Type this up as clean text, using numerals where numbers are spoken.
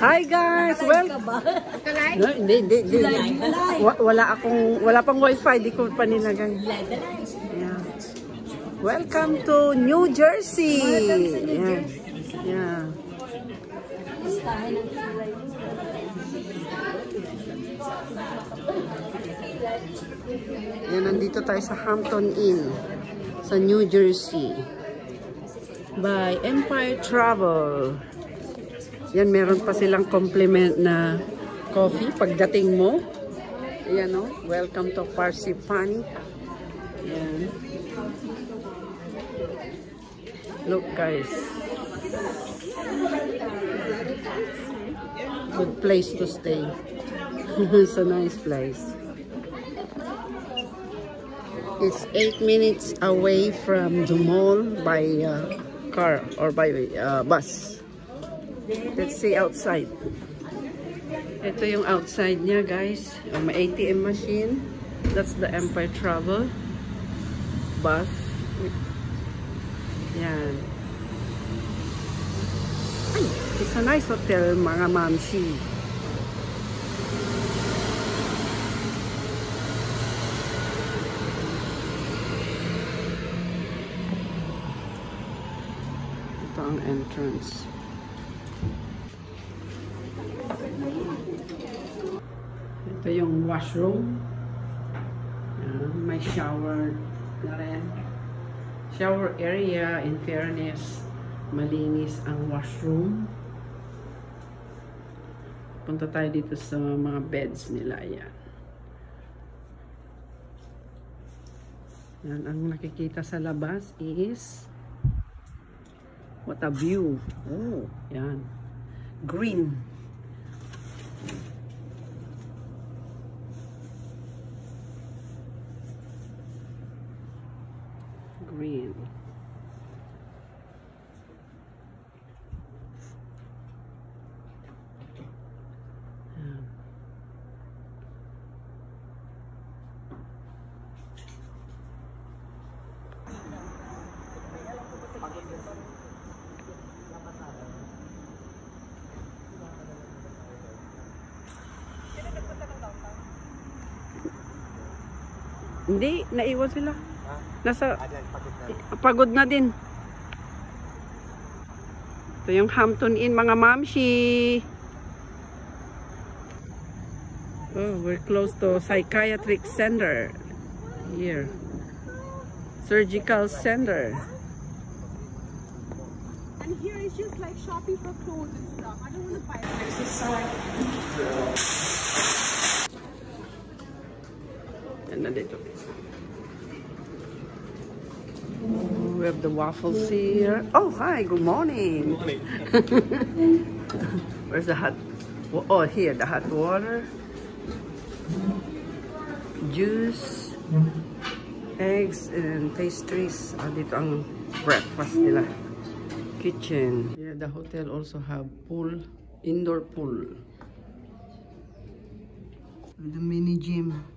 Hi guys! Well, no, hindi. Wala pang wifi, di ko pa nilagay. Yeah. Welcome to New Jersey! Yeah. Yan, nandito tayo sa Hampton Inn sa New Jersey by Empire Travel. Yan, meron pa silang compliment na coffee pagdating mo. Ayan o, welcome to Parsippany. Yan. Look guys. Good place to stay. It's a nice place. It's 8 minutes away from the mall by car or by bus. Let's see outside. Ito yung outside niya guys. May ATM machine. That's the Empire Travel bus. Yan. Ay, it's a nice hotel mga mamshi. Ito ang entrance. Ito yung washroom. May shower na rin. Shower area, in fairness, malinis ang washroom. Punta tayo dito sa mga beds nila. Ayan. Yan, ang nakikita sa labas is what a view. Oh, yan. Green. Green. Hindi, naiwan sila. Nasa pagod na din. Ito yung Hampton Inn mga mamshi. Oh, we're close to psychiatric center. Here. Surgical center. And here is just like shopping for clothes and stuff. I don't want to buy it. Yan na dito. We have the waffles here. Oh, hi. Good morning. Good morning. Where's the hot? Oh, here. The hot water. Juice. Eggs and pastries. Dito ang breakfast nila. Kitchen. Yeah, the hotel also have pool. Indoor pool. The mini gym.